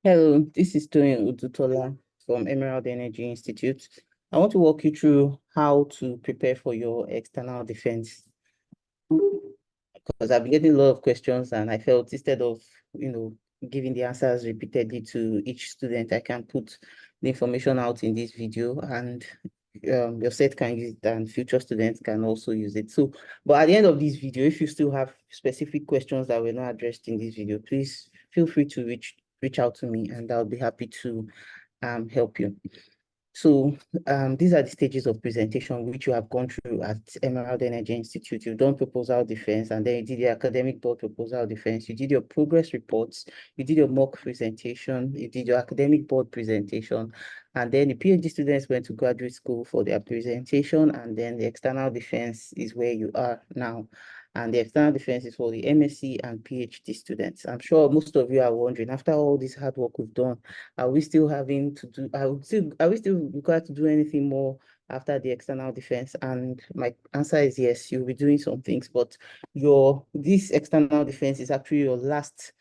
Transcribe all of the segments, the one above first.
Hello, this is Tony Udutola from Emerald Energy Institute. I want to walk you through how to prepare for your external defense because I've been getting a lot of questions and I felt instead of, giving the answers repeatedly to each student, I can put the information out in this video and your set can use it and future students can also use it. So, but at the end of this video, if you still have specific questions that were not addressed in this video, please feel free to reach out to me and I'll be happy to help you. So these are the stages of presentation which you have gone through at Emerald Energy Institute. You've done proposal defense, and then you did your academic board proposal defense. You did your progress reports. You did your mock presentation. You did your academic board presentation. And then the PhD students went to graduate school for their presentation. And then the external defense is where you are now. And the external defense is for the MSc and PhD students. I'm sure most of you are wondering, after all this hard work we've done, are we still having to do, are we still required to do anything more after the external defense? And my answer is yes, you'll be doing some things, but this external defense is actually your last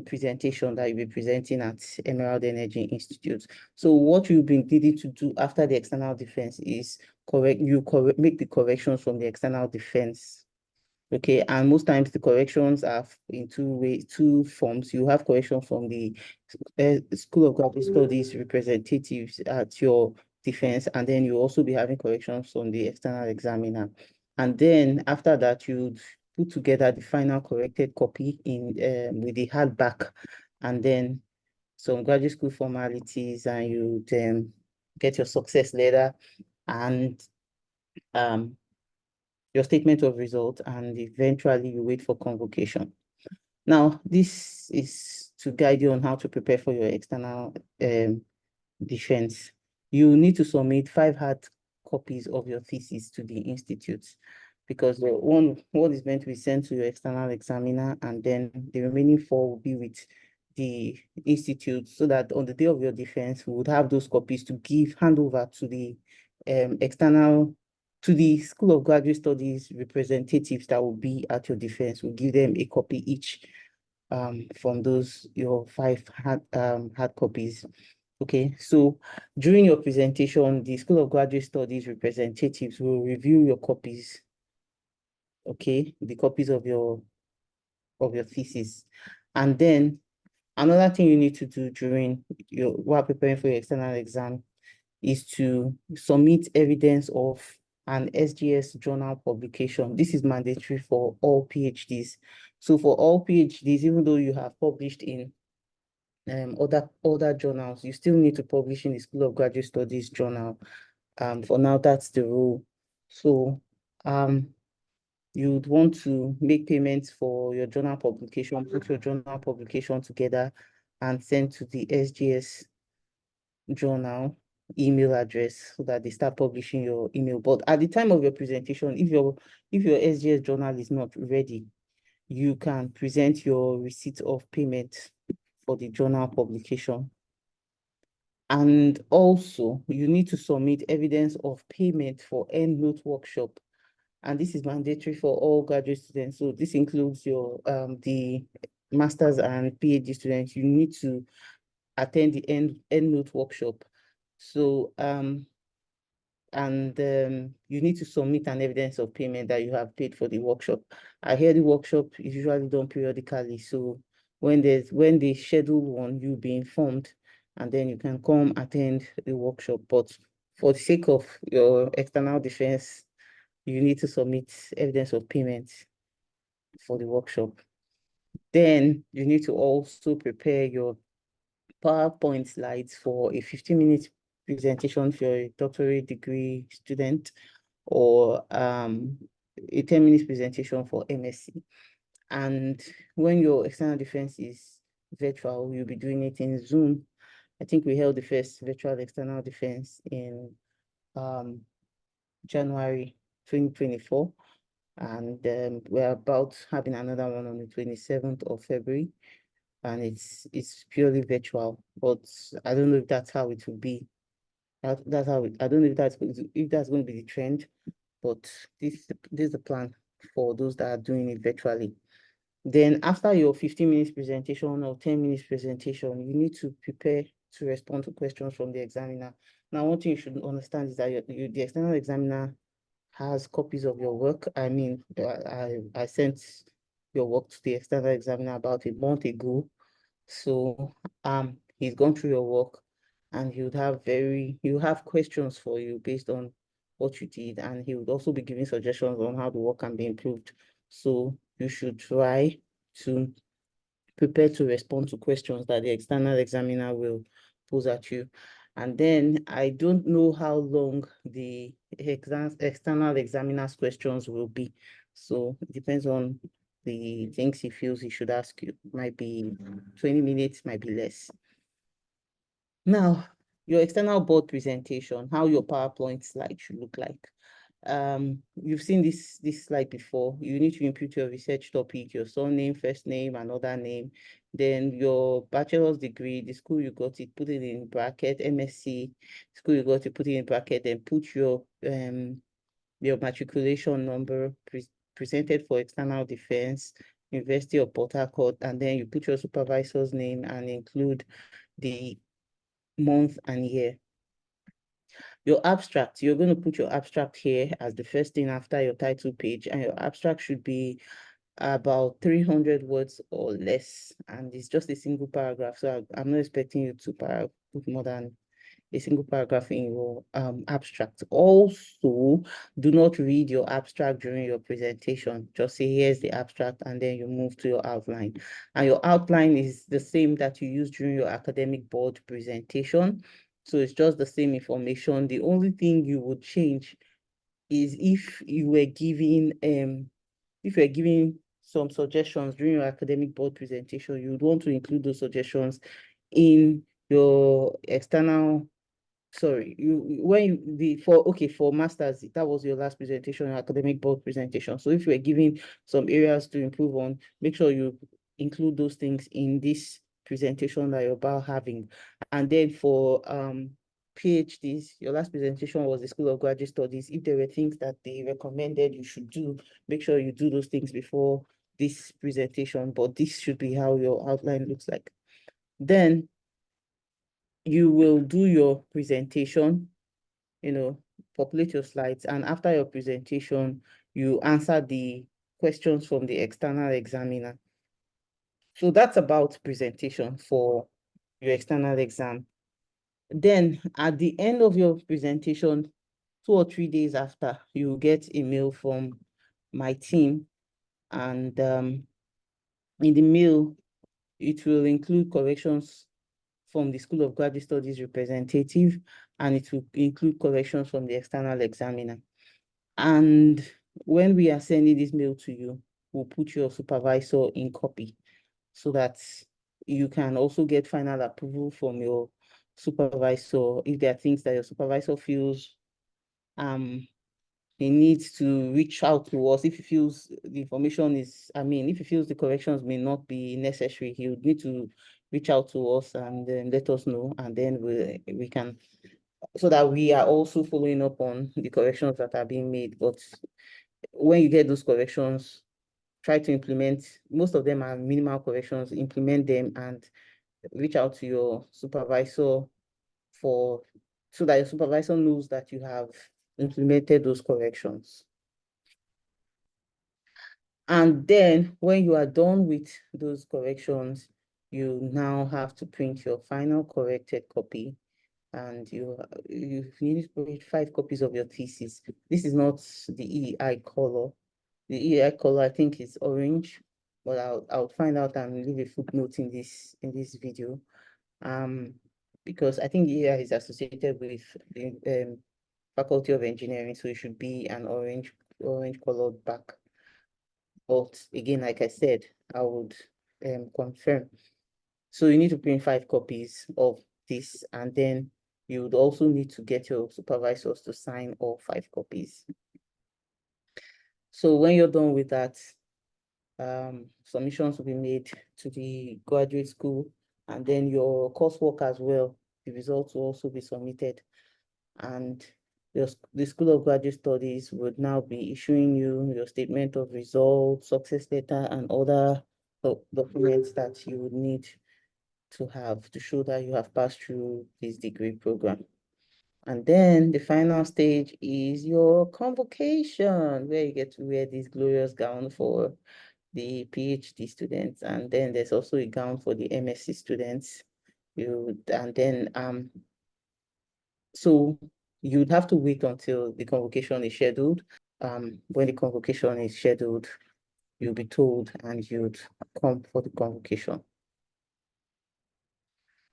presentation that you'll be presenting at Emerald Energy Institute. So what you've been needing to do after the external defense is make the corrections from the external defense. Okay, and most times the corrections are in two forms. You have correction from the School of Graduate Studies representatives at your defense, and then you also be having corrections from the external examiner. And then after that, you'd put together the final corrected copy in with the hardback, and then some graduate school formalities, and you'd get your success letter and your statement of results, and eventually you wait for convocation. Now, this is to guide you on how to prepare for your external defense. You need to submit 5 hard copies of your thesis to the institute because one is meant to be sent to your external examiner, and then the remaining 4 will be with the institute, so that on the day of your defense, we would have those copies to hand over to the School of Graduate Studies representatives that will be at your defense. We'll give them a copy each from your 5 hard copies. Okay, so during your presentation, the School of Graduate Studies representatives will review your copies, okay, the copies of your thesis. And then another thing you need to do while preparing for your external exam is to submit evidence of an SGS journal publication. This is mandatory for all PhDs. So for all PhDs, even though you have published in other journals, you still need to publish in the School of Graduate Studies journal. For now, that's the rule. So you'd want to make payments for your journal publication, put your journal publication together and send to the SGS journal email address so that they start publishing your email. But at the time of your presentation, if your SGS journal is not ready, you can present your receipt of payment for the journal publication. And also, you need to submit evidence of payment for EndNote workshop. And this is mandatory for all graduate students. So this includes your the master's and PhD students. You need to attend the EndNote workshop. So you need to submit an evidence of payment that you have paid for the workshop. I hear the workshop is usually done periodically. So when they schedule one, you'll be informed, and then you can come attend the workshop. But for the sake of your external defense, you need to submit evidence of payment for the workshop. Then you need to also prepare your PowerPoint slides for a 15-minute presentation for a doctorate degree student, or a 10-minute presentation for MSc. And when your external defense is virtual, you'll be doing it in Zoom. I think we held the first virtual external defense in January 2024. And we're about having another one on the 27th of February. And it's purely virtual, but I don't know if that's how it will be. I don't know if that's going to be the trend, but this is the plan for those that are doing it virtually. Then after your 15 minutes presentation or 10 minutes presentation, you need to prepare to respond to questions from the examiner. Now, one thing you should understand is that the external examiner has copies of your work. I mean, I sent your work to the external examiner about a month ago. So he's gone through your work, and he'll have questions for you based on what you did, and he would also be giving suggestions on how the work can be improved. So you should try to prepare to respond to questions that the external examiner will pose at you. And then I don't know how long the external examiner's questions will be. So it depends on the things he feels he should ask you. Might be 20 minutes, might be less. Now, your external board presentation, how your PowerPoint slide should look like. You've seen this slide before. You need to input your research topic, your surname, first name, another name, then your bachelor's degree, the school you got it, put it in bracket, MSc, school you got it, put it in bracket, then put your matriculation number presented for external defense, University of Port Harcourt, and then you put your supervisor's name and include the month and year. Your abstract, you're going to put your abstract here as the first thing after your title page, and your abstract should be about 300 words or less, and it's just a single paragraph. So I'm not expecting you to put more than a single paragraph in your abstract. Also, do not read your abstract during your presentation. Just say, here's the abstract, and then you move to your outline. And your outline is the same that you use during your academic board presentation. So it's just the same information. The only thing you would change is if you're giving some suggestions during your academic board presentation, you would want to include those suggestions in your external, sorry, for masters, that was your last presentation, your academic board presentation. So if you are giving some areas to improve on, make sure you include those things in this presentation that you're about having. And then for PhDs, your last presentation was the School of Graduate Studies. If there were things that they recommended you should do, make sure you do those things before this presentation, but this should be how your outline looks like. Then you will do your presentation, populate your slides, and after your presentation, you answer the questions from the external examiner. So that's about presentation for your external exam. Then at the end of your presentation, 2 or 3 days after, you will get a mail from my team, and in the mail, it will include corrections from the School of Graduate Studies representative, and it will include corrections from the external examiner. And when we are sending this mail to you, we'll put your supervisor in copy so that you can also get final approval from your supervisor. If there are things that your supervisor feels he needs to reach out to us, if he feels the information is, if he feels the corrections may not be necessary, he would need to reach out to us and let us know, and then we can, so that we are also following up on the corrections that are being made. But when you get those corrections, try to implement, most of them are minimal corrections, implement them and reach out to your supervisor so that your supervisor knows that you have implemented those corrections. And then when you are done with those corrections, you now have to print your final corrected copy, and you need to print 5 copies of your thesis. This is not the EEI color. The EEI color, I think, is orange, but I'll find out and leave a footnote in this video. Because I think EEI is associated with the Faculty of Engineering, so it should be an orange colored back. But again, like I said, I would confirm. So you need to print 5 copies of this, and then you would also need to get your supervisors to sign all 5 copies. So when you're done with that, submissions will be made to the graduate school, and then your coursework as well, the results will also be submitted. And the School of Graduate Studies would now be issuing you your statement of results, success letter, and other documents that you would need to have to show that you have passed through this degree program. And then the final stage is your convocation, where you get to wear this glorious gown for the PhD students. And then there's also a gown for the MSc students. So you'd have to wait until the convocation is scheduled. When the convocation is scheduled, you'll be told and you'd come for the convocation.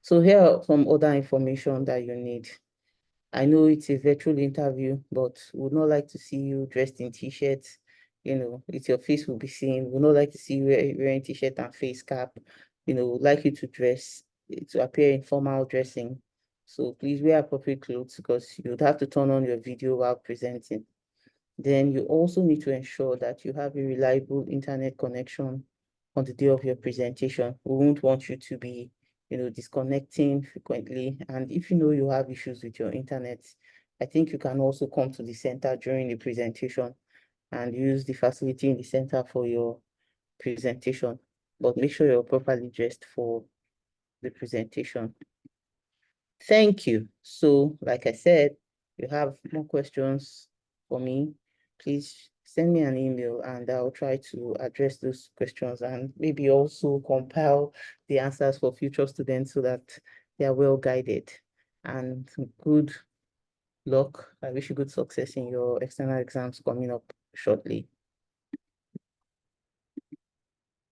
So here are some other information that you need. I know it's a virtual interview, but would not like to see you dressed in t-shirts. It's your face will be seen. Would not like to see you wearing t-shirt and face cap. Would like you to dress to appear in formal dressing. So please wear appropriate clothes because you would have to turn on your video while presenting. Then you also need to ensure that you have a reliable internet connection on the day of your presentation. We won't want you to be, disconnecting frequently. And if you know you have issues with your internet, I think you can also come to the center during the presentation and use the facility in the center for your presentation. But make sure you're properly dressed for the presentation. Thank you. So, like I said, you have more questions for me, please send me an email and I'll try to address those questions and maybe also compile the answers for future students so that they are well guided. And good luck. I wish you good success in your external exams coming up shortly.